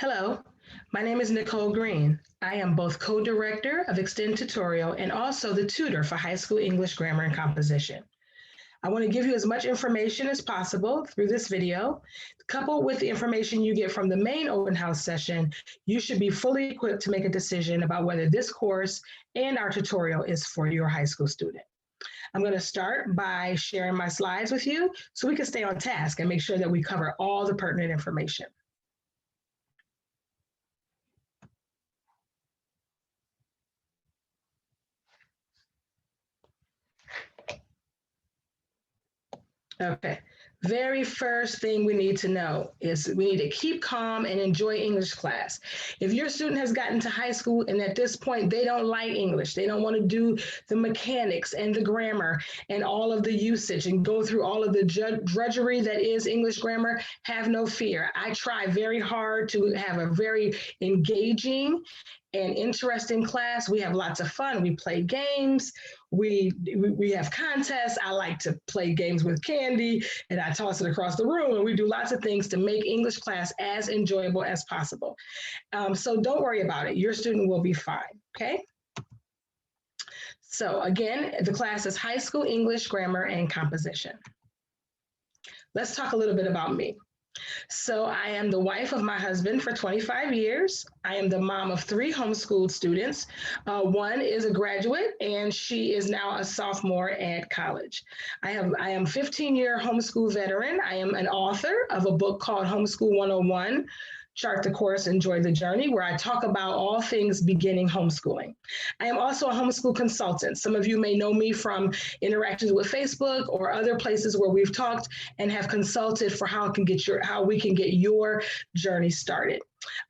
Hello, my name is Nicole Green. I am both co-director of eXtend Tutorial and also the tutor for high school English grammar and composition. I want to give you as much information as possible through this video. Coupled with the information you get from the main open house session, you should be fully equipped to make a decision about whether this course and our tutorial is for your high school student. I'm going to start by sharing my slides with you so we can stay on task and make sure that we cover all the pertinent information. Okay, very first thing we need to know is we need to keep calm and enjoy English class. If your student has gotten to high school and at this point they don't like English, they don't want to do the mechanics and the grammar and all of the usage and go through all of the drudgery that is English grammar, have no fear. I try very hard to have a very engaging and interesting class. We have lots of fun. We play games. We have contests. I like to play games with candy and I toss it across the room, and we do lots of things to make English class as enjoyable as possible. So don't worry about it. Your student will be fine, okay? So again, the class is High School English Grammar and Composition. Let's talk a little bit about me. So I am the wife of my husband for 25 years. I am the mom of 3 homeschooled students. One is a graduate and she is now a sophomore at college. I am 15-year homeschool veteran. I am an author of a book called Homeschool 101. Chart the Course, Enjoy the Journey, where I talk about all things beginning homeschooling. I am also a homeschool consultant. Some of you may know me from interactions with Facebook or other places where we've talked and have consulted for how we can get your journey started.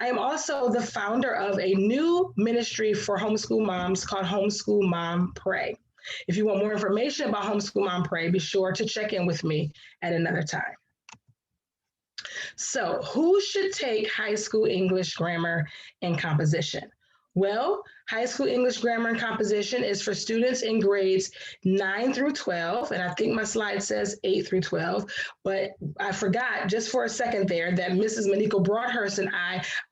I am also the founder of a new ministry for homeschool moms called Homeschool Mom Pray. If you want more information about Homeschool Mom Pray, be sure to check in with me at another time. So who should take high school English grammar and composition? Well, high school English grammar and composition is for students in grades 9 through 12, and I think my slide says 8 through 12, but I forgot just for a second there that Mrs. Nicole Broadhurst and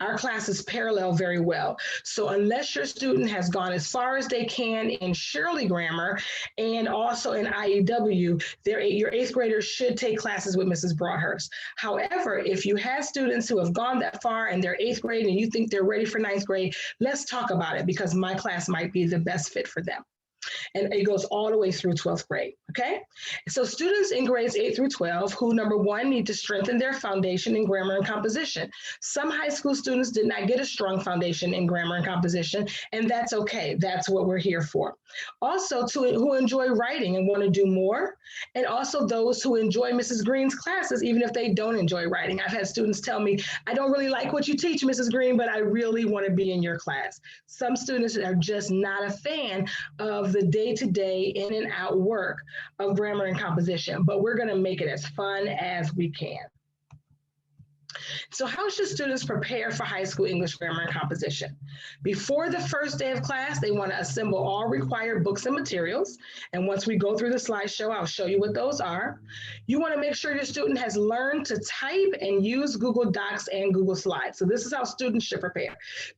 our classes parallel very well. So unless your student has gone as far as they can in Shirley Grammar and also in IEW, your 8th graders should take classes with Mrs. Broadhurst. However, if you have students who have gone that far and they're 8th grade and you think they're ready for 9th grade, let's talk about it because my class might be the best fit for them. And it goes all the way through 12th grade, okay? So students in grades 8 through 12 who, number one, need to strengthen their foundation in grammar and composition. Some high school students did not get a strong foundation in grammar and composition, and that's okay. That's what we're here for. Also, who enjoy writing and want to do more, and also those who enjoy Mrs. Green's classes, even if they don't enjoy writing. I've had students tell me, I don't really like what you teach, Mrs. Green, but I really want to be in your class. Some students are just not a fan of the day-to-day in and out work of grammar and composition, but we're going to make it as fun as we can. So how should students prepare for high school English grammar and composition? Before the first day of class, they want to assemble all required books and materials. And once we go through the slideshow, I'll show you what those are. You want to make sure your student has learned to type and use Google Docs and Google Slides. So this is how students should prepare.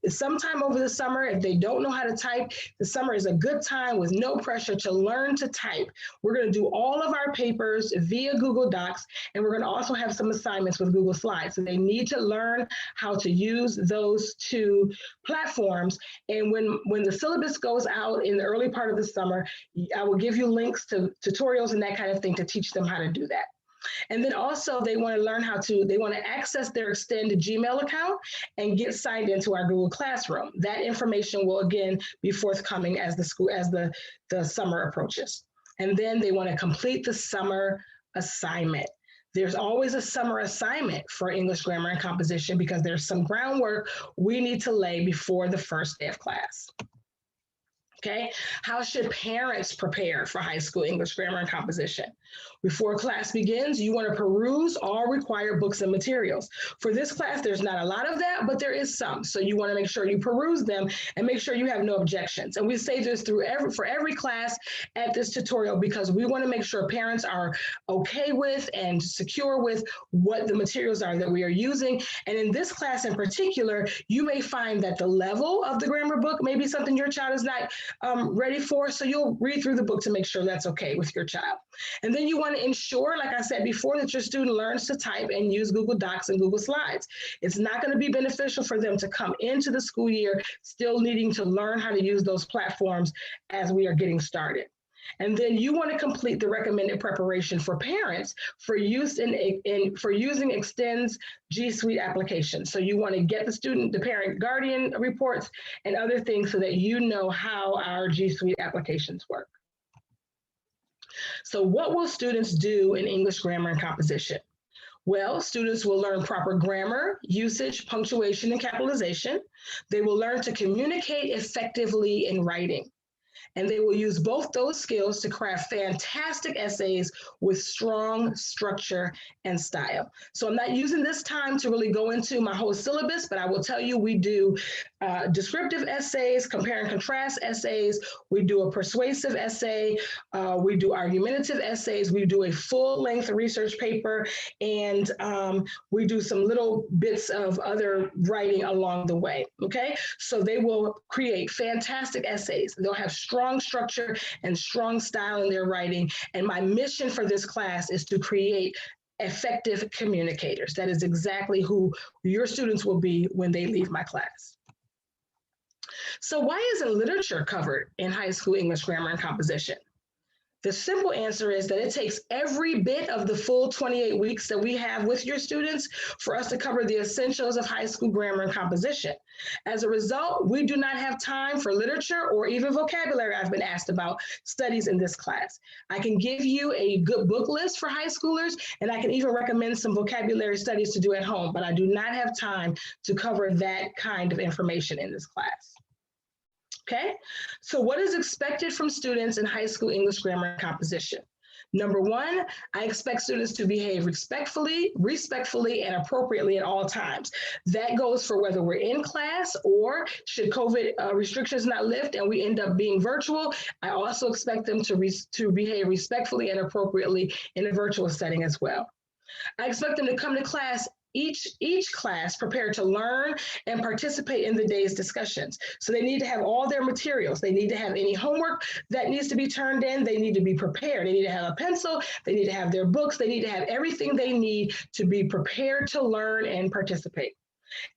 Sometime over the summer, if they don't know how to type, the summer is a good time with no pressure to learn to type. We're going to do all of our papers via Google Docs, and we're going to also have some assignments with Google Slides. So they need to learn how to use those 2 platforms. And when the syllabus goes out in the early part of the summer, I will give you links to tutorials and that kind of thing to teach them how to do that. And then also they want to learn they want to access their eXtend Gmail account and get signed into our Google Classroom. That information will again be forthcoming as the summer approaches. And then they want to complete the summer assignment. There's always a summer assignment for English grammar and composition because there's some groundwork we need to lay before the first day of class. Okay, how should parents prepare for high school English grammar and composition? Before class begins, you want to peruse all required books and materials. For this class, there's not a lot of that, but there is some. So you want to make sure you peruse them and make sure you have no objections. And we say this for every class at this tutorial because we want to make sure parents are okay with and secure with what the materials are that we are using. And in this class in particular, you may find that the level of the grammar book may be something your child is not ready for. So you'll read through the book to make sure that's okay with your child. And then you want to ensure, like I said before, that your student learns to type and use Google Docs and Google Slides. It's not going to be beneficial for them to come into the school year still needing to learn how to use those platforms as we are getting started. And then you want to complete the recommended preparation for parents for use for using eXtend's G Suite application. So you want to get the parent guardian reports and other things so that you know how our G Suite applications work. So what will students do in English grammar and composition? Well, students will learn proper grammar, usage, punctuation, and capitalization. They will learn to communicate effectively in writing. And they will use both those skills to craft fantastic essays with strong structure and style. So I'm not using this time to really go into my whole syllabus, but I will tell you we do descriptive essays, compare and contrast essays, we do a persuasive essay, we do argumentative essays, we do a full-length research paper, and we do some little bits of other writing along the way, okay? So they will create fantastic essays. They'll have strong structure and strong style in their writing. And my mission for this class is to create effective communicators. That is exactly who your students will be when they leave my class. So why isn't literature covered in high school English grammar and composition? The simple answer is that it takes every bit of the full 28 weeks that we have with your students for us to cover the essentials of high school grammar and composition. As a result, we do not have time for literature or even vocabulary I've been asked about studies in this class. I can give you a good book list for high schoolers, and I can even recommend some vocabulary studies to do at home, but I do not have time to cover that kind of information in this class. Okay, so what is expected from students in high school English grammar and composition? Number one, I expect students to behave respectfully, and appropriately at all times. That goes for whether we're in class or should COVID restrictions not lift and we end up being virtual. I also expect them to behave respectfully and appropriately in a virtual setting as well. I expect them to come to class each class prepared to learn and participate in the day's discussions. So they need to have all their materials. They need to have any homework that needs to be turned in. They need to be prepared. They need to have a pencil. They need to have their books. They need to have everything they need to be prepared to learn and participate.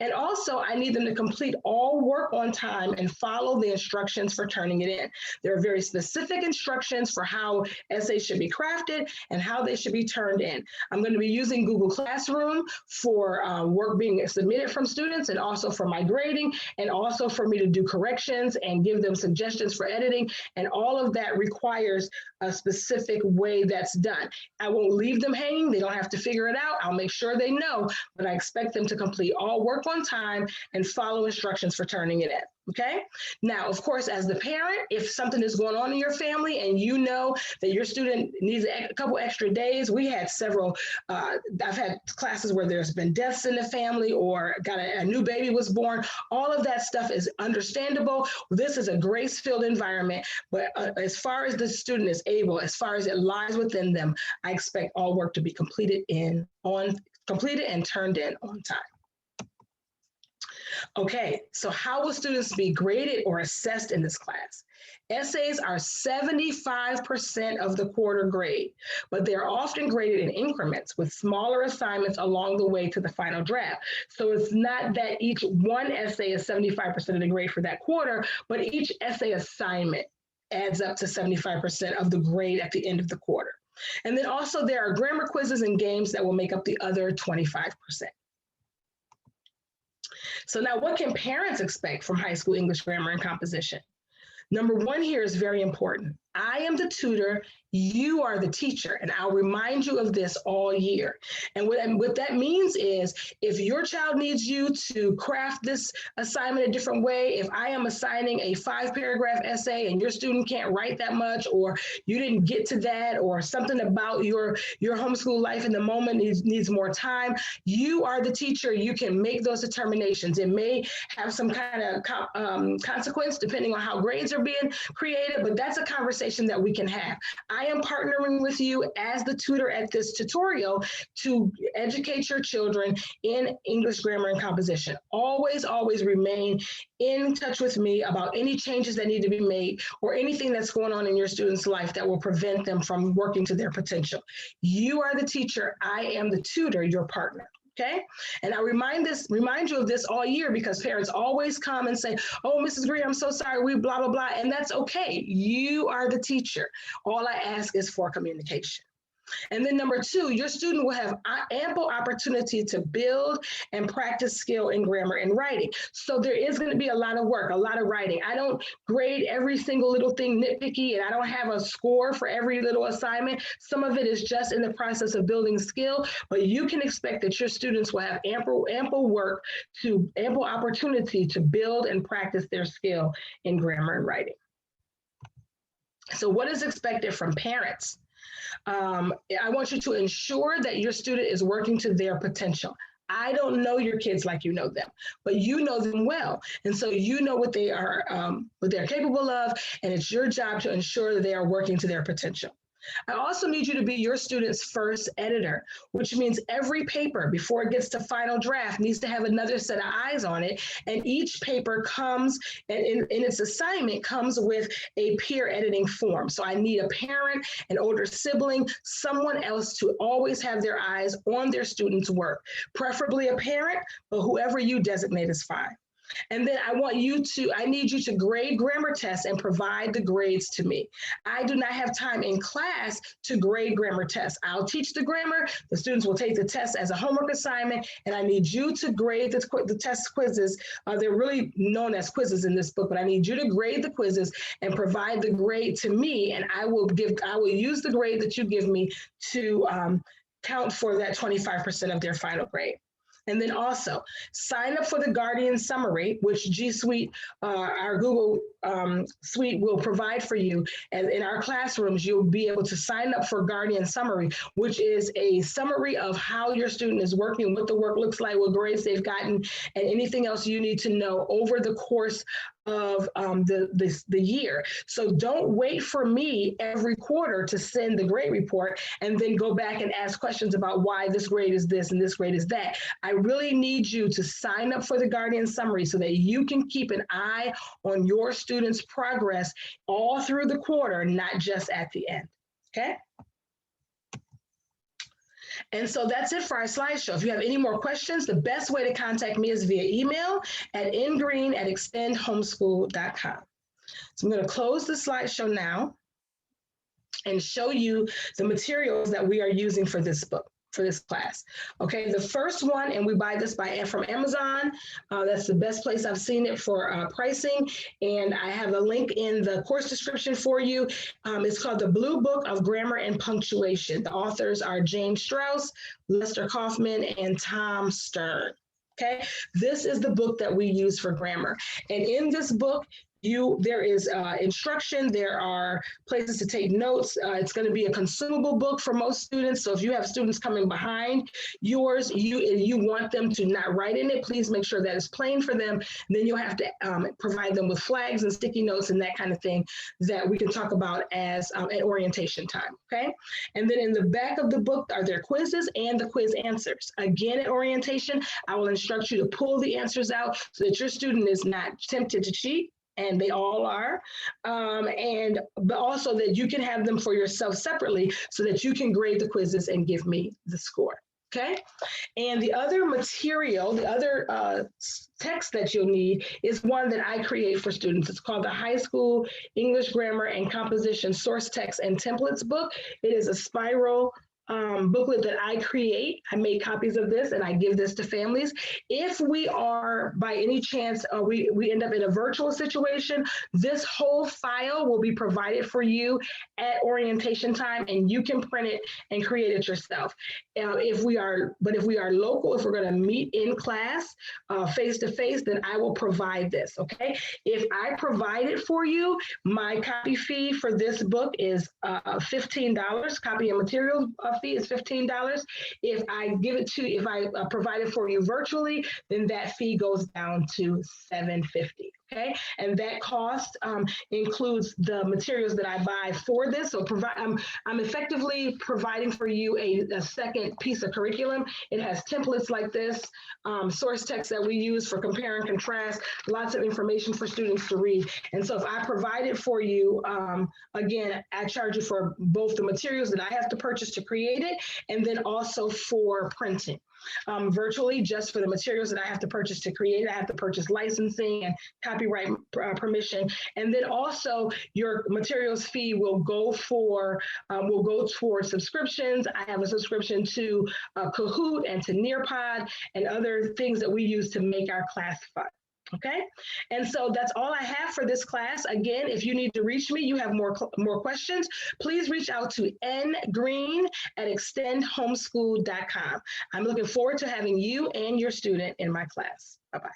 And also, I need them to complete all work on time and follow the instructions for turning it in. There are very specific instructions for how essays should be crafted and how they should be turned in. I'm going to be using Google Classroom for work being submitted from students and also for my grading and also for me to do corrections and give them suggestions for editing. And all of that requires a specific way that's done. I won't leave them hanging. They don't have to figure it out. I'll make sure they know, but I expect them to complete all work on time and follow instructions for turning it in. Okay. Now, of course, as the parent, if something is going on in your family and you know that your student needs a couple extra days, we had several, I've had classes where there's been deaths in the family or a new baby was born. All of that stuff is understandable. This is a grace-filled environment, but as far as the student is able, as far as it lies within them, I expect all work to be completed and turned in on time. Okay, so how will students be graded or assessed in this class? Essays are 75% of the quarter grade, but they're often graded in increments with smaller assignments along the way to the final draft. So it's not that each one essay is 75% of the grade for that quarter, but each essay assignment adds up to 75% of the grade at the end of the quarter. And then also there are grammar quizzes and games that will make up the other 25%. So now what can parents expect from high school English grammar and composition? Number one here is very important. I am the tutor, you are the teacher, and I'll remind you of this all year. And what that means is if your child needs you to craft this assignment a different way, if I am assigning a 5-paragraph essay and your student can't write that much, or you didn't get to that, or something about your homeschool life in the moment needs more time, you are the teacher. You can make those determinations. It may have some kind of consequence depending on how grades are being created, but that's a conversation that we can have. I am partnering with you as the tutor at this tutorial to educate your children in English grammar and composition. Always, always remain in touch with me about any changes that need to be made or anything that's going on in your student's life that will prevent them from working to their potential. You are the teacher. I am the tutor, your partner. Okay. And I remind you of this all year because parents always come and say, oh, Mrs. Green, I'm so sorry, we blah, blah, blah. And that's okay. You are the teacher. All I ask is for communication. And then number 2, your student will have ample opportunity to build and practice skill in grammar and writing. So there is going to be a lot of work, a lot of writing. I don't grade every single little thing nitpicky, and I don't have a score for every little assignment. Some of it is just in the process of building skill, but you can expect that your students will have ample opportunity to build and practice their skill in grammar and writing. So what is expected from parents? I want you to ensure that your student is working to their potential. I don't know your kids like you know them, but you know them well. And so you know what they're capable of, and it's your job to ensure that they are working to their potential. I also need you to be your student's first editor, which means every paper before it gets to final draft needs to have another set of eyes on it. And each paper comes, and in its assignment comes with a peer editing form. So I need a parent, an older sibling, someone else to always have their eyes on their student's work, preferably a parent, but whoever you designate is fine. And then I need you to grade grammar tests and provide the grades to me. I do not have time in class to grade grammar tests. I'll teach the grammar, the students will take the test as a homework assignment, and I need you to grade the test quizzes. They're really known as quizzes in this book, but I need you to grade the quizzes and provide the grade to me, and I will use the grade that you give me to count for that 25% of their final grade. And then also sign up for the Guardian Summary, which G Suite, our Google Suite will provide for you. And in our classrooms, you'll be able to sign up for Guardian Summary, which is a summary of how your student is working, what the work looks like, what grades they've gotten, and anything else you need to know over the course of the year. So don't wait for me every quarter to send the grade report and then go back and ask questions about why this grade is this and this grade is that. I really need you to sign up for the Guardian Summary so that you can keep an eye on your students' progress all through the quarter, not just at the end. Okay? And so that's it for our slideshow. If you have any more questions, the best way to contact me is via email at ngreen@extendhomeschool.com. So I'm going to close the slideshow now and show you the materials that we are using for this book, for this class. Okay, the first one, and we buy this from Amazon. That's the best place I've seen it for pricing. And I have a link in the course description for you. It's called The Blue Book of Grammar and Punctuation. The authors are James Strauss, Lester Kaufman, and Tom Stern. Okay, this is the book that we use for grammar. And in this book, there is instruction, there are places to take notes. It's going to be a consumable book for most students. So if you have students coming behind yours, you want them to not write in it, please make sure that it's plain for them. Then you'll have to provide them with flags and sticky notes and that kind of thing that we can talk about as at orientation time, okay? And then in the back of the book are their quizzes and the quiz answers. Again, at orientation, I will instruct you to pull the answers out so that your student is not tempted to cheat. And they all are, but also that you can have them for yourself separately so that you can grade the quizzes and give me the score, okay? And the other material, the other text that you'll need is one that I create for students. It's called the High School English Grammar and Composition Source Text and Templates book. It is a spiral booklet that I create. I make copies of this and I give this to families. If we are, by any chance, we end up in a virtual situation, this whole file will be provided for you at orientation time, and you can print it and create it yourself. If we are local, if we're going to meet in class face to face, then I will provide this. Okay. If I provide it for you, my copy fee for this book is $15. Copy and material fee is $15. If I give it to, if I provide it for you virtually, then that fee goes down to $7.50. Okay, and that cost includes the materials that I buy for this. So I'm effectively providing for you a second piece of curriculum. It has templates like this, source text that we use for compare and contrast, lots of information for students to read. And so if I provide it for you, again, I charge you for both the materials that I have to purchase to create it, and then also for printing. Virtually, just for the materials that I have to purchase to create, I have to purchase licensing and copyright permission, and then also your materials fee will go towards subscriptions. I have a subscription to Kahoot and to Nearpod and other things that we use to make our class fun. Okay, and so that's all I have for this class. Again, if you need to reach me, you have more questions, please reach out to ngreen at extendhomeschool.com. I'm looking forward to having you and your student in my class. Bye-bye.